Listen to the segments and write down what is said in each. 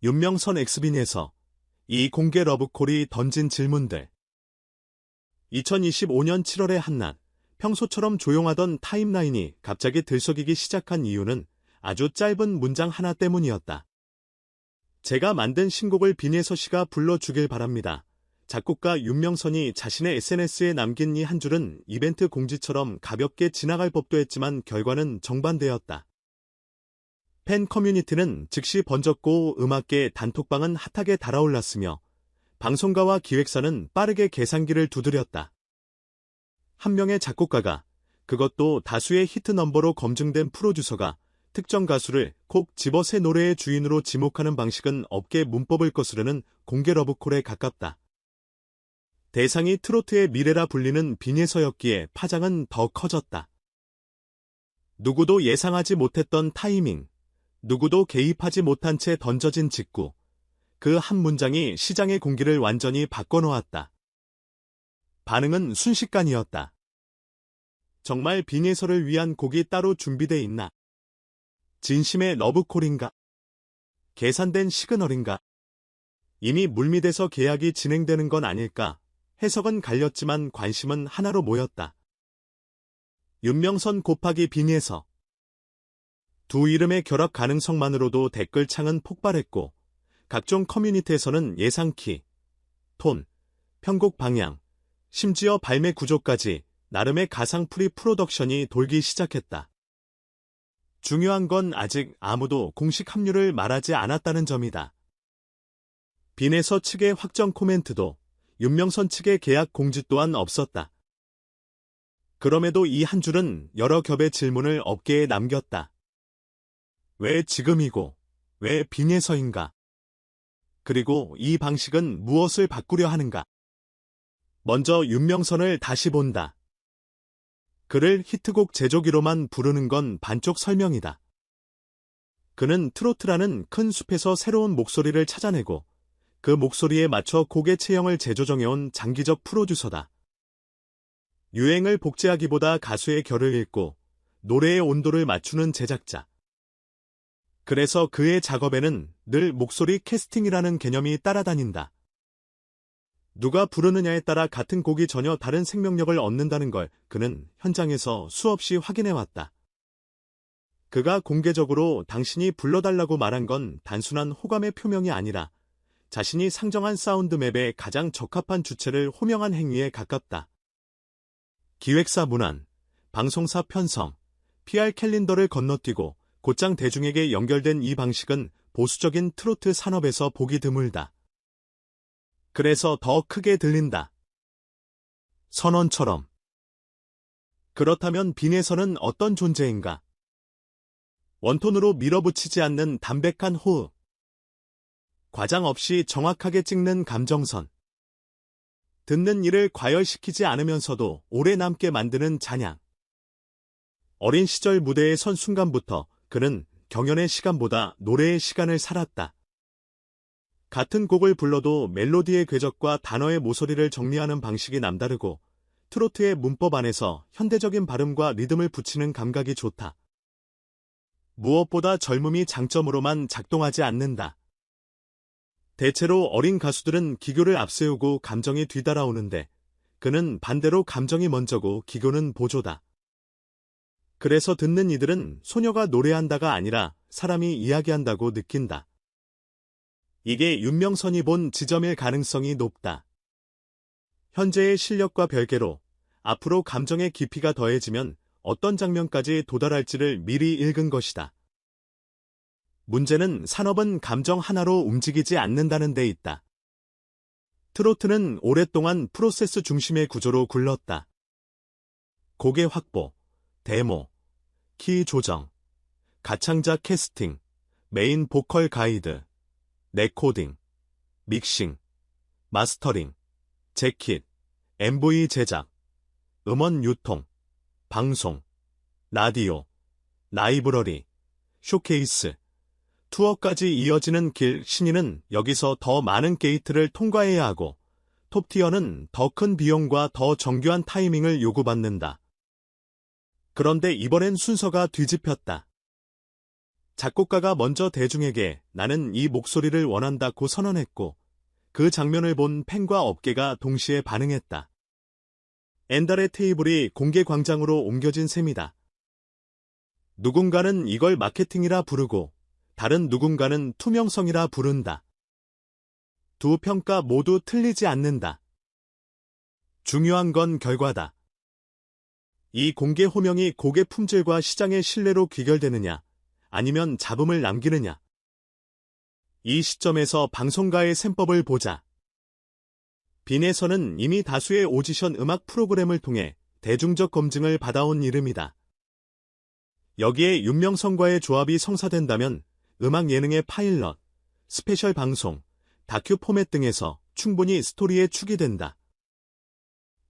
윤명선 엑스빈에서 이 공개 러브콜이 던진 질문들. 2025년 7월의 한낮, 평소처럼 조용하던 타임라인이 갑자기 들썩이기 시작한 이유는 아주 짧은 문장 하나 때문이었다. 제가 만든 신곡을 빈예서 씨가 불러주길 바랍니다. 작곡가 윤명선이 자신의 SNS에 남긴 이 한 줄은 이벤트 공지처럼 가볍게 지나갈 법도 했지만 결과는 정반대였다. 팬 커뮤니티는 즉시 번졌고 음악계 단톡방은 핫하게 달아올랐으며 방송가와 기획사는 빠르게 계산기를 두드렸다. 한 명의 작곡가가, 그것도 다수의 히트 넘버로 검증된 프로듀서가 특정 가수를 콕 집어 새 노래의 주인으로 지목하는 방식은 업계 문법을 거스르는 공개 러브콜에 가깝다. 대상이 트로트의 미래라 불리는 빈예서였기에 파장은 더 커졌다. 누구도 예상하지 못했던 타이밍, 누구도 개입하지 못한 채 던져진 직구, 그 한 문장이 시장의 공기를 완전히 바꿔놓았다. 반응은 순식간이었다. 정말 빈예서를 위한 곡이 따로 준비돼 있나? 진심의 러브콜인가? 계산된 시그널인가? 이미 물밑에서 계약이 진행되는 건 아닐까? 해석은 갈렸지만 관심은 하나로 모였다. 윤명선 곱하기 빈예서. 두 이름의 결합 가능성만으로도 댓글창은 폭발했고 각종 커뮤니티에서는 예상 키, 톤, 편곡 방향, 심지어 발매 구조까지 나름의 가상 프리 프로덕션이 돌기 시작했다. 중요한 건 아직 아무도 공식 합류를 말하지 않았다는 점이다. 빈예서 측의 확정 코멘트도 윤명선 측의 계약 공지 또한 없었다. 그럼에도 이 한 줄은 여러 겹의 질문을 업계에 남겼다. 왜 지금이고, 왜 빈예서인가? 그리고 이 방식은 무엇을 바꾸려 하는가? 먼저 윤명선을 다시 본다. 그를 히트곡 제조기로만 부르는 건 반쪽 설명이다. 그는 트로트라는 큰 숲에서 새로운 목소리를 찾아내고 그 목소리에 맞춰 곡의 체형을 재조정해온 장기적 프로듀서다. 유행을 복제하기보다 가수의 결을 읽고 노래의 온도를 맞추는 제작자. 그래서 그의 작업에는 늘 목소리 캐스팅이라는 개념이 따라다닌다. 누가 부르느냐에 따라 같은 곡이 전혀 다른 생명력을 얻는다는 걸 그는 현장에서 수없이 확인해왔다. 그가 공개적으로 당신이 불러달라고 말한 건 단순한 호감의 표명이 아니라 자신이 상정한 사운드맵에 가장 적합한 주체를 호명한 행위에 가깝다. 기획사 문안, 방송사 편성, PR 캘린더를 건너뛰고 곧장 대중에게 연결된 이 방식은 보수적인 트로트 산업에서 보기 드물다. 그래서 더 크게 들린다. 선언처럼. 그렇다면 빈예서는 어떤 존재인가? 원톤으로 밀어붙이지 않는 담백한 호흡. 과장 없이 정확하게 찍는 감정선. 듣는 이를 과열시키지 않으면서도 오래 남게 만드는 잔향. 어린 시절 무대에 선 순간부터 그는 경연의 시간보다 노래의 시간을 살았다. 같은 곡을 불러도 멜로디의 궤적과 단어의 모서리를 정리하는 방식이 남다르고 트로트의 문법 안에서 현대적인 발음과 리듬을 붙이는 감각이 좋다. 무엇보다 젊음이 장점으로만 작동하지 않는다. 대체로 어린 가수들은 기교를 앞세우고 감정이 뒤따라오는데 그는 반대로 감정이 먼저고 기교는 보조다. 그래서 듣는 이들은 소녀가 노래한다가 아니라 사람이 이야기한다고 느낀다. 이게 윤명선이 본 지점일 가능성이 높다. 현재의 실력과 별개로 앞으로 감정의 깊이가 더해지면 어떤 장면까지 도달할지를 미리 읽은 것이다. 문제는 산업은 감정 하나로 움직이지 않는다는 데 있다. 트로트는 오랫동안 프로세스 중심의 구조로 굴렀다. 곡의 확보, 데모, 키 조정, 가창자 캐스팅, 메인 보컬 가이드, 레코딩, 믹싱, 마스터링, 재킷, MV 제작, 음원 유통, 방송, 라디오, 라이브러리, 쇼케이스, 투어까지 이어지는 길. 신인은 여기서 더 많은 게이트를 통과해야 하고 톱티어는 더 큰 비용과 더 정교한 타이밍을 요구받는다. 그런데 이번엔 순서가 뒤집혔다. 작곡가가 먼저 대중에게 나는 이 목소리를 원한다고 선언했고 그 장면을 본 팬과 업계가 동시에 반응했다. 엔달의 테이블이 공개 광장으로 옮겨진 셈이다. 누군가는 이걸 마케팅이라 부르고 다른 누군가는 투명성이라 부른다. 두 평가 모두 틀리지 않는다. 중요한 건 결과다. 이 공개 호명이 곡의 품질과 시장의 신뢰로 귀결되느냐, 아니면 잡음을 남기느냐. 이 시점에서 방송가의 셈법을 보자. 빈에서는 이미 다수의 오디션 음악 프로그램을 통해 대중적 검증을 받아온 이름이다. 여기에 윤명성과의 조합이 성사된다면 음악 예능의 파일럿, 스페셜 방송, 다큐 포맷 등에서 충분히 스토리의 축이 된다.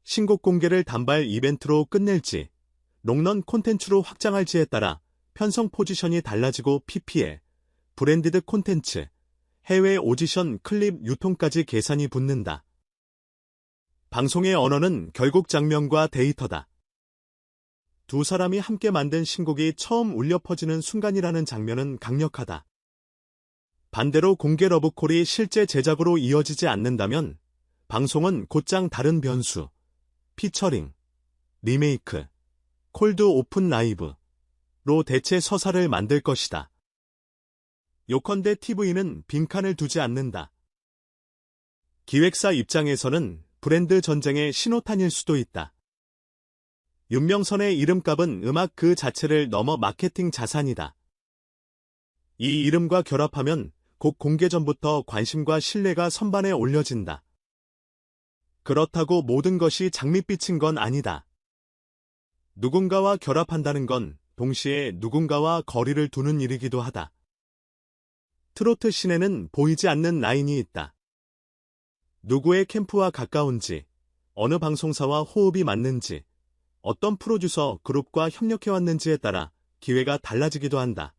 신곡 공개를 단발 이벤트로 끝낼지, 롱런 콘텐츠로 확장할지에 따라 편성 포지션이 달라지고 PPL, 브랜디드 콘텐츠, 해외 오디션 클립 유통까지 계산이 붙는다. 방송의 언어는 결국 장면과 데이터다. 두 사람이 함께 만든 신곡이 처음 울려 퍼지는 순간이라는 장면은 강력하다. 반대로 공개 러브콜이 실제 제작으로 이어지지 않는다면 방송은 곧장 다른 변수, 피처링, 리메이크, 콜드 오픈 라이브로 대체 서사를 만들 것이다. 요컨대 TV는 빈칸을 두지 않는다. 기획사 입장에서는 브랜드 전쟁의 신호탄일 수도 있다. 윤명선의 이름값은 음악 그 자체를 넘어 마케팅 자산이다. 이 이름과 결합하면 곡 공개 전부터 관심과 신뢰가 선반에 올려진다. 그렇다고 모든 것이 장밋빛인 건 아니다. 누군가와 결합한다는 건 동시에 누군가와 거리를 두는 일이기도 하다. 트로트 씬에는 보이지 않는 라인이 있다. 누구의 캠프와 가까운지, 어느 방송사와 호흡이 맞는지, 어떤 프로듀서 그룹과 협력해왔는지에 따라 기회가 달라지기도 한다.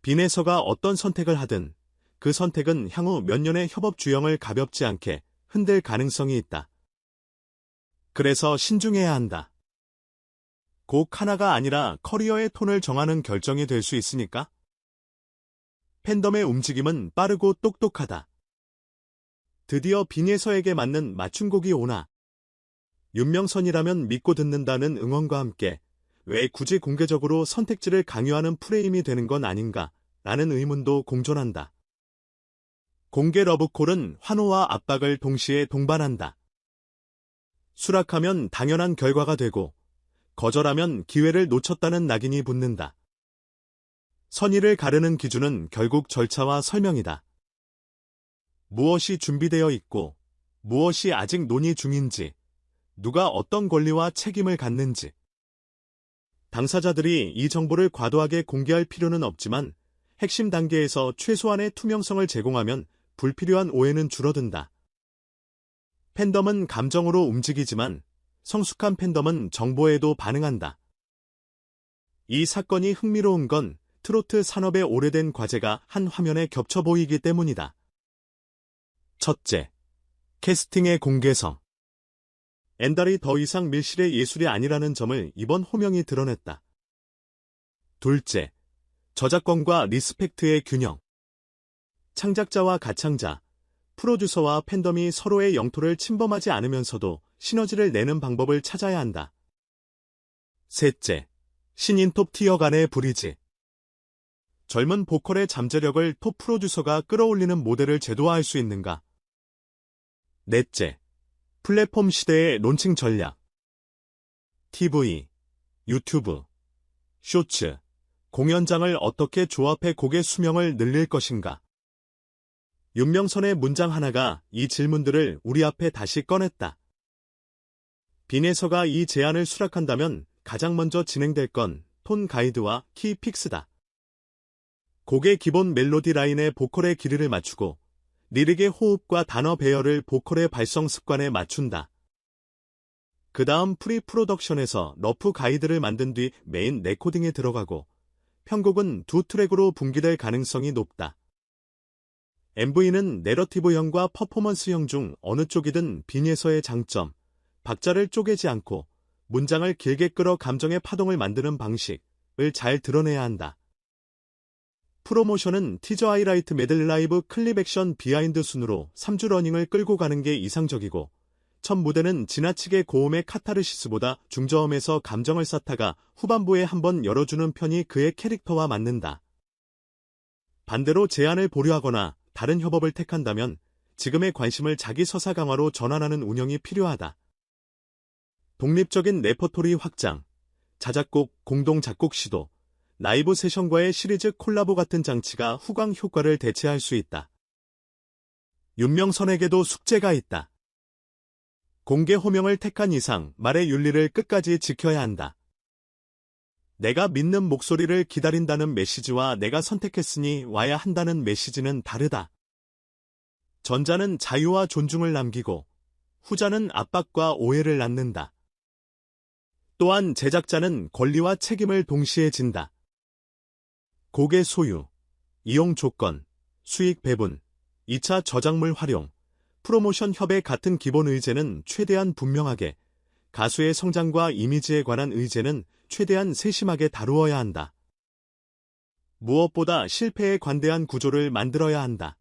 빈에서가 어떤 선택을 하든 그 선택은 향후 몇 년의 협업 주형을 가볍지 않게 흔들 가능성이 있다. 그래서 신중해야 한다. 곡 하나가 아니라 커리어의 톤을 정하는 결정이 될 수 있으니까. 팬덤의 움직임은 빠르고 똑똑하다. 드디어 빈에서에게 맞는 맞춤곡이 오나. 윤명선이라면 믿고 듣는다는 응원과 함께 왜 굳이 공개적으로 선택지를 강요하는 프레임이 되는 건 아닌가 라는 의문도 공존한다. 공개 러브콜은 환호와 압박을 동시에 동반한다. 수락하면 당연한 결과가 되고 거절하면 기회를 놓쳤다는 낙인이 붙는다. 선의를 가르는 기준은 결국 절차와 설명이다. 무엇이 준비되어 있고 무엇이 아직 논의 중인지, 누가 어떤 권리와 책임을 갖는지. 당사자들이 이 정보를 과도하게 공개할 필요는 없지만 핵심 단계에서 최소한의 투명성을 제공하면 불필요한 오해는 줄어든다. 팬덤은 감정으로 움직이지만 성숙한 팬덤은 정보에도 반응한다. 이 사건이 흥미로운 건 트로트 산업의 오래된 과제가 한 화면에 겹쳐 보이기 때문이다. 첫째, 캐스팅의 공개성. 엔달이 더 이상 밀실의 예술이 아니라는 점을 이번 호명이 드러냈다. 둘째, 저작권과 리스펙트의 균형. 창작자와 가창자, 프로듀서와 팬덤이 서로의 영토를 침범하지 않으면서도 시너지를 내는 방법을 찾아야 한다. 셋째, 신인 톱 티어 간의 브리지. 젊은 보컬의 잠재력을 톱 프로듀서가 끌어올리는 모델을 제도화할 수 있는가? 넷째, 플랫폼 시대의 론칭 전략. TV, 유튜브, 쇼츠, 공연장을 어떻게 조합해 곡의 수명을 늘릴 것인가? 윤명선의 문장 하나가 이 질문들을 우리 앞에 다시 꺼냈다. 빈에서가 이 제안을 수락한다면 가장 먼저 진행될 건 톤 가이드와 키 픽스다. 곡의 기본 멜로디 라인에 보컬의 길이를 맞추고 리릭의 호흡과 단어 배열을 보컬의 발성 습관에 맞춘다. 그 다음 프리 프로덕션에서 러프 가이드를 만든 뒤 메인 레코딩에 들어가고 편곡은 두 트랙으로 분기될 가능성이 높다. MV는 내러티브형과 퍼포먼스형 중 어느 쪽이든 빈에서의 장점, 박자를 쪼개지 않고 문장을 길게 끌어 감정의 파동을 만드는 방식을 잘 드러내야 한다. 프로모션은 티저 하이라이트 메들리 라이브 클립 액션 비하인드 순으로 3주 러닝을 끌고 가는 게 이상적이고, 첫 무대는 지나치게 고음의 카타르시스보다 중저음에서 감정을 쌓다가 후반부에 한번 열어주는 편이 그의 캐릭터와 맞는다. 반대로 제안을 보류하거나 다른 협업을 택한다면 지금의 관심을 자기 서사 강화로 전환하는 운영이 필요하다. 독립적인 레퍼토리 확장, 자작곡, 공동 작곡 시도, 라이브 세션과의 시리즈 콜라보 같은 장치가 후광 효과를 대체할 수 있다. 윤명선에게도 숙제가 있다. 공개 호명을 택한 이상 말의 윤리를 끝까지 지켜야 한다. 내가 믿는 목소리를 기다린다는 메시지와 내가 선택했으니 와야 한다는 메시지는 다르다. 전자는 자유와 존중을 남기고 후자는 압박과 오해를 낳는다. 또한 제작자는 권리와 책임을 동시에 진다. 곡의 소유, 이용 조건, 수익 배분, 2차 저작물 활용, 프로모션 협의 같은 기본 의제는 최대한 분명하게, 가수의 성장과 이미지에 관한 의제는 최대한 세심하게 다루어야 한다. 무엇보다 실패에 관대한 구조를 만들어야 한다.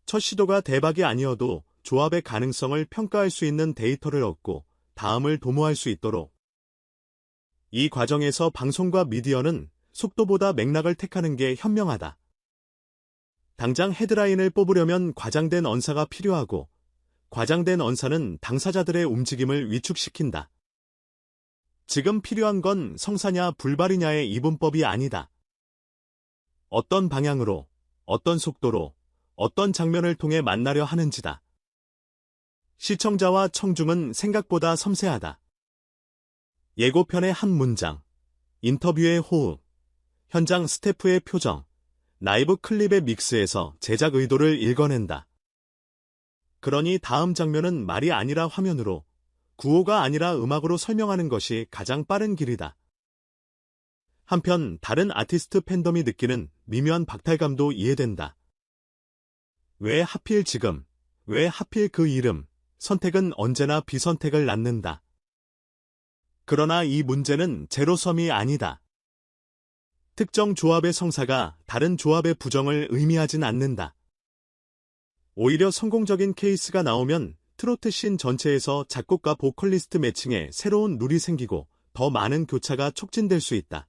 첫 시도가 대박이 아니어도 조합의 가능성을 평가할 수 있는 데이터를 얻고 다음을 도모할 수 있도록. 이 과정에서 방송과 미디어는 속도보다 맥락을 택하는 게 현명하다. 당장 헤드라인을 뽑으려면 과장된 언사가 필요하고, 과장된 언사는 당사자들의 움직임을 위축시킨다. 지금 필요한 건 성사냐 불발이냐의 이분법이 아니다. 어떤 방향으로, 어떤 속도로, 어떤 장면을 통해 만나려 하는지다. 시청자와 청중은 생각보다 섬세하다. 예고편의 한 문장, 인터뷰의 호흡, 현장 스태프의 표정, 라이브 클립의 믹스에서 제작 의도를 읽어낸다. 그러니 다음 장면은 말이 아니라 화면으로, 구호가 아니라 음악으로 설명하는 것이 가장 빠른 길이다. 한편 다른 아티스트 팬덤이 느끼는 미묘한 박탈감도 이해된다. 왜 하필 지금, 왜 하필 그 이름, 선택은 언제나 비선택을 낳는다. 그러나 이 문제는 제로섬이 아니다. 특정 조합의 성사가 다른 조합의 부정을 의미하진 않는다. 오히려 성공적인 케이스가 나오면 트로트 씬 전체에서 작곡가 보컬리스트 매칭에 새로운 룰이 생기고 더 많은 교차가 촉진될 수 있다.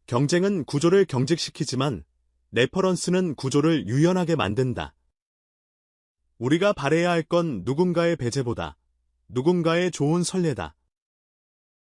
경쟁은 구조를 경직시키지만 레퍼런스는 구조를 유연하게 만든다. 우리가 바라야 할 건 누군가의 배제보다 누군가의 좋은 선례다.